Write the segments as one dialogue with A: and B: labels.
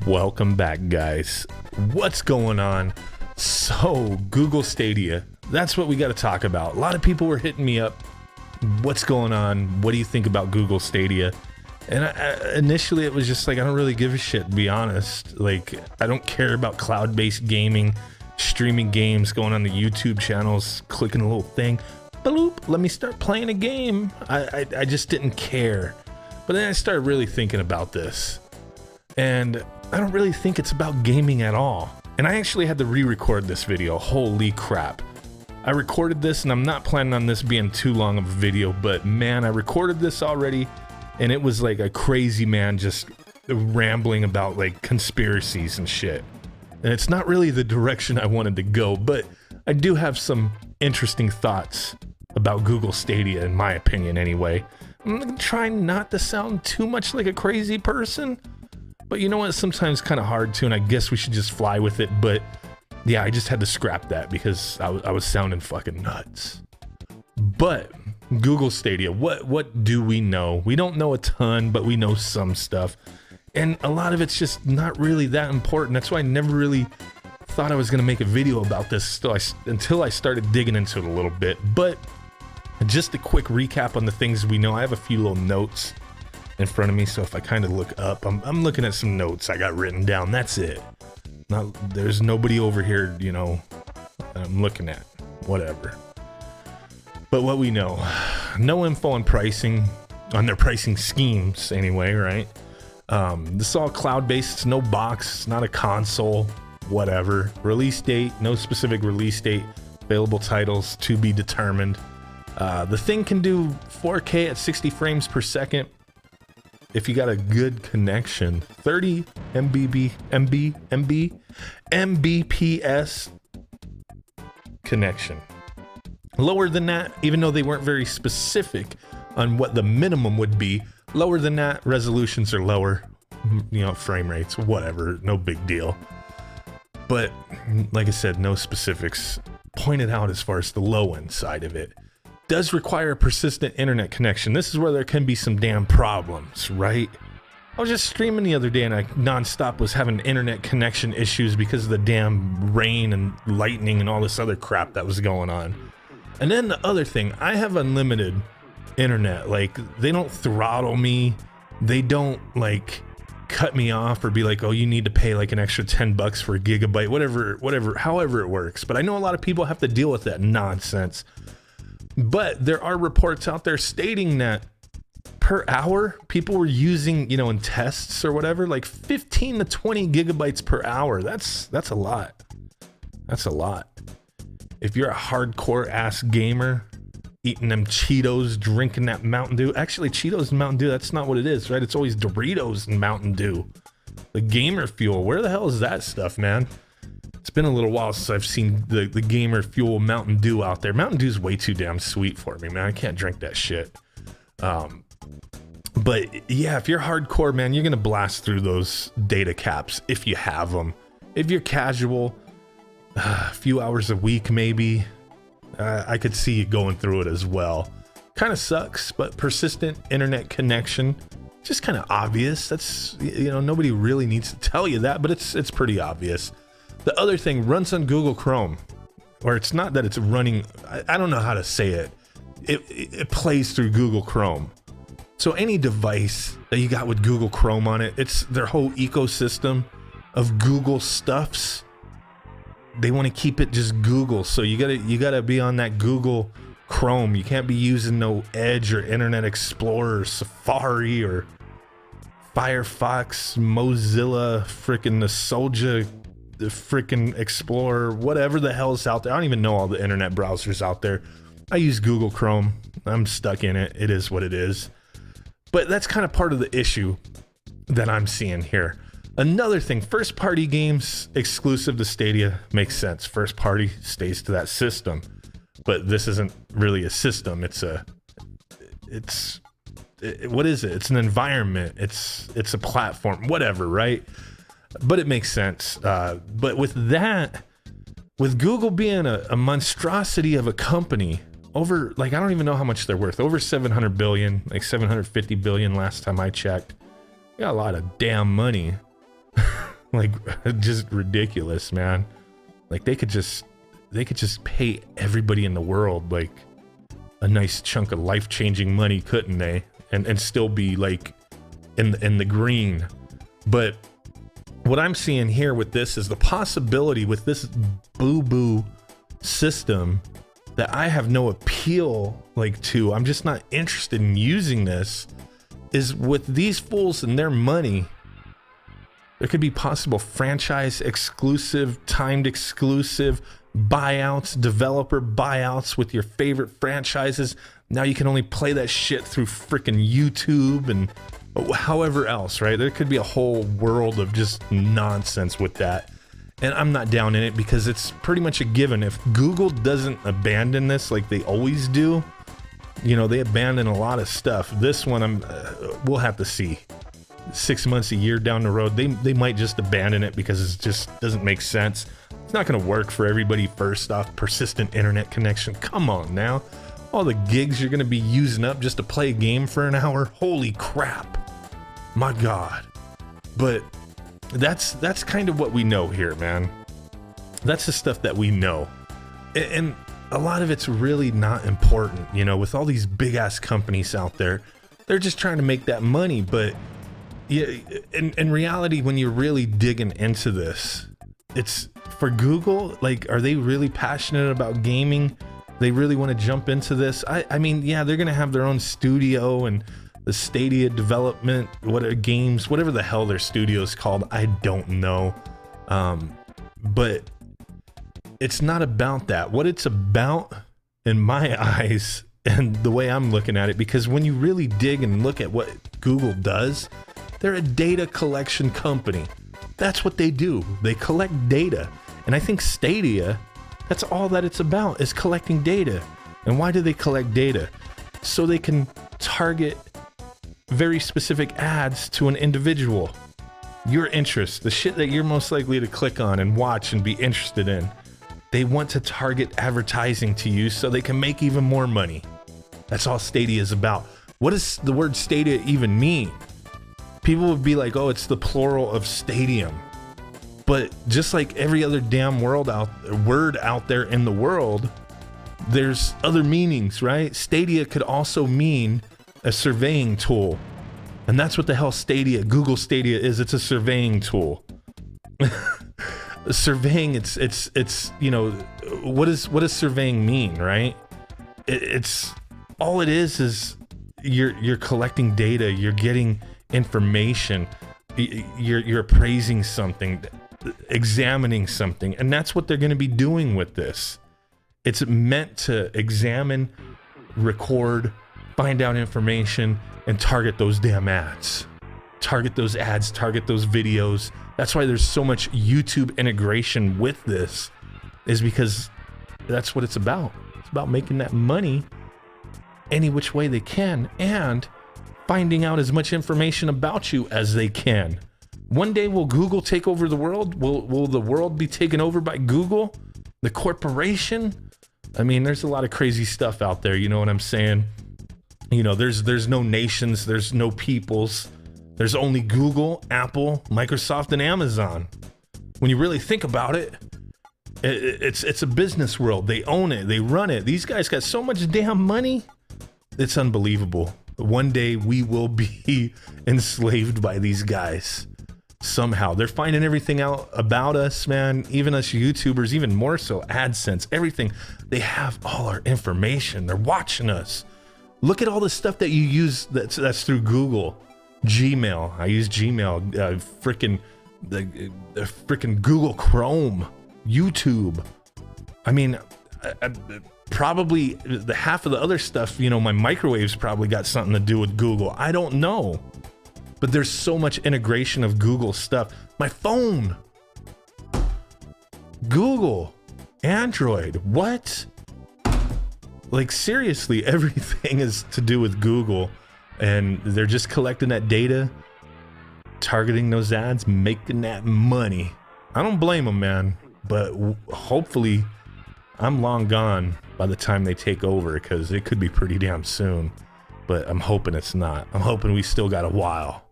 A: Welcome back, guys. What's going on? So, Google Stadia, that's what we got to talk about. A lot of people were hitting me up. What's going on? What do you think about Google Stadia? And initially, it was just like, I don't really give a shit, to be honest. Like, I don't care about cloud-based gaming, streaming games, going on the YouTube channels, clicking a little thing. Bloop, let me start playing a game. I just didn't care. But then I started really thinking about this. And I don't really think it's about gaming at all. And I actually had to re-record this video. Holy crap. I recorded this and I'm not planning on this being too long of a video, but man, I recorded this already and it was like a crazy man just rambling about like conspiracies and shit. And it's not really the direction I wanted to go, but I do have some interesting thoughts about Google Stadia, in my opinion anyway. I'm gonna try not to sound too much like a crazy person, but you know what, sometimes kind of hard to, and I guess we should just fly with it. But yeah, I just had to scrap that because I was sounding fucking nuts. But Google Stadia, what do we know? We don't know a ton, but we know some stuff. And a lot of it's just not really that important. That's why I never really thought I was going to make a video about this until I started digging into it a little bit. But just a quick recap on the things we know. I have a few little notes in front of me, so if I kind of look up, I'm looking at some notes I got written down. That's it. There's nobody over here, you know, I'm looking at. Whatever. But what we know, no info on pricing, on their pricing schemes anyway, right? This is all cloud-based. It's no box. It's not a console. Whatever. Release date, no specific release date. Available titles to be determined. The thing can do 4K at 60 frames per second. If you got a good connection, 30 Mbps connection. Lower than that, even though they weren't very specific on what the minimum would be, lower than that, resolutions are lower, you know, frame rates, whatever, no big deal. But like I said, no specifics pointed out as far as the low end side of it. Does require a persistent internet connection. This is where there can be some damn problems, right? I was just streaming the other day and I nonstop was having internet connection issues because of the damn rain and lightning and all this other crap that was going on. And then the other thing, I have unlimited internet. Like, they don't throttle me. They don't like cut me off or be like, oh, you need to pay like an extra 10 bucks for a gigabyte, whatever, however it works. But I know a lot of people have to deal with that nonsense. But there are reports out there stating that per hour, people were using, you know, in tests or whatever, like 15 to 20 gigabytes per hour. That's a lot. That's a lot. If you're a hardcore ass gamer, eating them Cheetos, drinking that Mountain Dew. Actually, Cheetos and Mountain Dew, that's not what it is, right? It's always Doritos and Mountain Dew. The gamer fuel, where the hell is that stuff, man? It's been a little while since I've seen the gamer fuel Mountain Dew out there. Mountain Dew's way too damn sweet for me, man. I can't drink that shit. But yeah, if you're hardcore, man, you're gonna blast through those data caps if you have them. If you're casual, a few hours a week maybe, I could see you going through it as well. Kind of sucks, but persistent internet connection, just kind of obvious. That's, you know, nobody really needs to tell you that, but it's pretty obvious. The other thing, runs on Google Chrome, or it's not that it's running, I don't know how to say it. It plays through Google Chrome. So any device that you got with Google Chrome on it, it's their whole ecosystem of Google stuffs. They want to keep it just Google. So you gotta be on that Google Chrome. You can't be using no Edge or Internet Explorer or Safari or Firefox, Mozilla, frickin' the Soldier, the frickin' Explorer, whatever the hell's out there. I don't even know all the internet browsers out there. I use Google Chrome. I'm stuck in it. It is what it is. But that's kind of part of the issue that I'm seeing here. Another thing, first party games exclusive to Stadia makes sense. First party stays to that system. But this isn't really a system. What is it? It's an environment. It's a platform, whatever, right? But it makes sense. But with that, with Google being a monstrosity of a company, over, like, I don't even know how much they're worth. Over 700 billion, like 750 billion last time I checked. They got a lot of damn money. Like, just ridiculous, man. Like, they could just pay everybody in the world like a nice chunk of life-changing money, couldn't they? And still be like in the green. But what I'm seeing here with this is the possibility with this boo-boo system that I have no appeal like to. I'm just not interested in using this. Is with these fools and their money, there could be possible franchise exclusive, timed exclusive buyouts, developer buyouts with your favorite franchises. Now you can only play that shit through freaking YouTube and however else, right? There could be a whole world of just nonsense with that. And I'm not down in it because it's pretty much a given. If Google doesn't abandon this like they always do, you know, they abandon a lot of stuff. This one, we'll have to see. 6 months, a year down the road, they might just abandon it because it just doesn't make sense. It's not going to work for everybody. First off, persistent internet connection. Come on now. All the gigs you're going to be using up just to play a game for an hour. Holy crap. My God. But that's kind of what we know here, man. That's the stuff that we know. And a lot of it's really not important, you know, with all these big ass companies out there. They're just trying to make that money. But yeah, in reality, when you're really digging into this, it's for Google. Like, are they really passionate about gaming? They really want to jump into this? I mean, yeah, they're going to have their own studio and the Stadia development, games, whatever the hell their studio is called. I don't know. But it's not about that. What it's about, in my eyes, and the way I'm looking at it, because when you really dig and look at what Google does, they're a data collection company. That's what they do. They collect data. And I think Stadia, that's all that it's about, is collecting data. And why do they collect data? So they can target very specific ads to an individual. Your interests, the shit that you're most likely to click on and watch and be interested in. They want to target advertising to you so they can make even more money. That's all Stadia is about. What does the word Stadia even mean? People would be like, oh, it's the plural of stadium. But just like every other damn word out there in the world, there's other meanings, right? Stadia could also mean a surveying tool. And that's what the hell Stadia, Google Stadia is. It's a surveying tool. Surveying, it's you know, what does surveying mean, right? It's all it is you're collecting data, you're getting information, you're appraising something, examining something, and that's what they're going to be doing with this. It's meant to examine, record, find out information, and target those damn ads. Target those ads, target those videos. That's why there's so much YouTube integration with this, is because that's what it's about. It's about making that money any which way they can and finding out as much information about you as they can. One day, will Google take over the world? Will the world be taken over by Google, the corporation? I mean, there's a lot of crazy stuff out there. You know what I'm saying? You know, there's no nations, there's no peoples. There's only Google, Apple, Microsoft, and Amazon. When you really think about it, it's a business world. They own it. They run it. These guys got so much damn money. It's unbelievable. One day we will be enslaved by these guys. Somehow they're finding everything out about us, man. Even us YouTubers, even more so. AdSense, everything. They have all our information. They're watching us. Look at all the stuff that you use that's through Google. Gmail. I use Gmail. The freaking Google Chrome. YouTube. I mean, probably the half of the other stuff, you know, my microwaves probably got something to do with Google. I don't know. But there's so much integration of Google stuff. My phone. Google. Android. What? Like, seriously, everything is to do with Google. And they're just collecting that data, targeting those ads, making that money. I don't blame them, man. But hopefully I'm long gone by the time they take over, because it could be pretty damn soon. But I'm hoping it's not. I'm hoping we still got a while.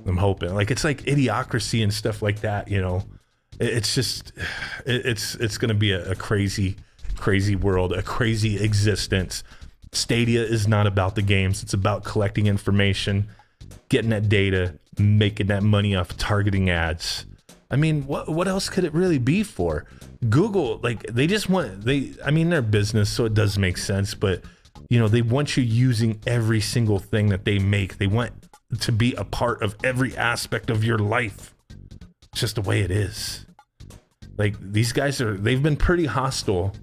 A: I'm hoping. Like, it's like Idiocracy and stuff like that, you know. It's just, it's going to be a crazy, crazy world, a crazy existence. Stadia is not about the games. It's about collecting information, getting that data, making that money off targeting ads. I mean, what else could it really be for? Google, like, they just want, I mean, they're business, so it does make sense, but, you know, they want you using every single thing that they make. They want to be a part of every aspect of your life. It's just the way it is. Like, these guys they've been pretty hostile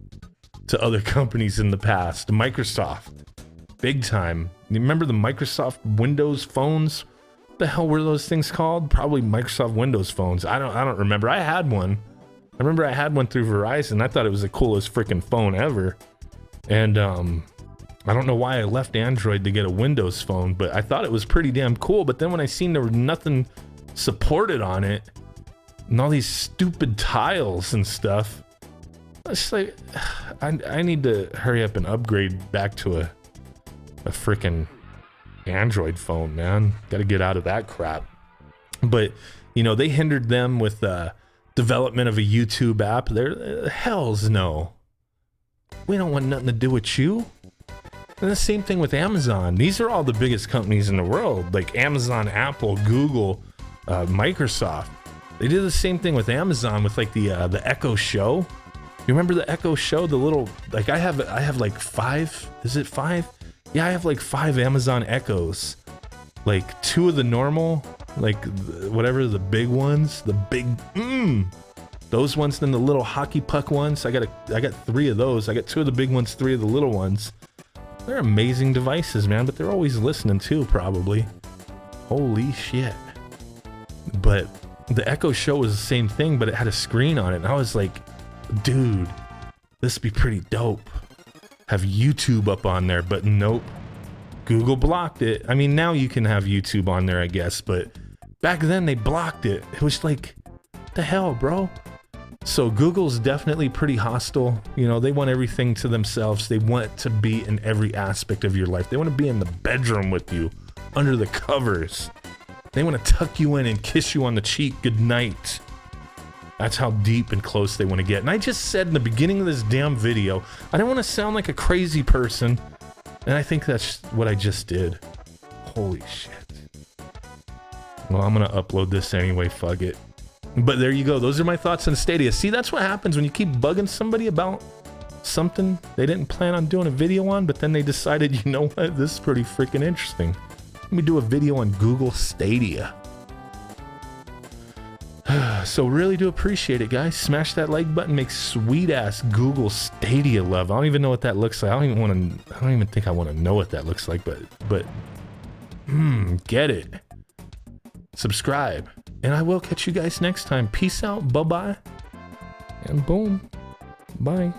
A: to other companies in the past. Microsoft, big time. You remember the Microsoft Windows phones? What the hell were those things called? Probably Microsoft Windows phones. I don't remember. I had one. I remember I had one through Verizon. I thought it was the coolest freaking phone ever. And I don't know why I left Android to get a Windows phone, but I thought it was pretty damn cool. But then when I seen there was nothing supported on it, and all these stupid tiles and stuff, it's like, I need to hurry up and upgrade back to a freaking Android phone, man. Got to get out of that crap. But, you know, they hindered them with development of a YouTube app. They're hells no. We don't want nothing to do with you. And the same thing with Amazon. These are all the biggest companies in the world, like Amazon, Apple, Google, Microsoft. They did the same thing with Amazon with like the Echo Show. You remember the Echo Show? The little, like, I have like 5. Is it 5? Yeah, I have like 5 Amazon Echoes. Like 2 of the normal, like whatever the big ones, the big those ones, then the little hockey puck ones. I got 3 of those. I got 2 of the big ones, 3 of the little ones. They're amazing devices, man, but they're always listening too, probably. Holy shit. But the Echo Show was the same thing, but it had a screen on it. And I was like, dude, this would be pretty dope. Have YouTube up on there, but nope. Google blocked it. I mean, now you can have YouTube on there, I guess, but back then they blocked it. It was like, what the hell, bro? So Google's definitely pretty hostile. You know, they want everything to themselves. They want to be in every aspect of your life. They want to be in the bedroom with you, under the covers. They want to tuck you in and kiss you on the cheek goodnight. That's how deep and close they want to get. And I just said in the beginning of this damn video, I don't want to sound like a crazy person. And I think that's what I just did. Holy shit. Well, I'm going to upload this anyway. Fuck it. But there you go. Those are my thoughts on Stadia. See, that's what happens when you keep bugging somebody about something they didn't plan on doing a video on, but then they decided, you know what? This is pretty freaking interesting. Let me do a video on Google Stadia. So really do appreciate it, guys. Smash that like button. Make sweet ass Google Stadia love. I don't even know what that looks like. I don't even think I want to know what that looks like, but get it. Subscribe. And I will catch you guys next time. Peace out. Bye-bye. And boom. Bye.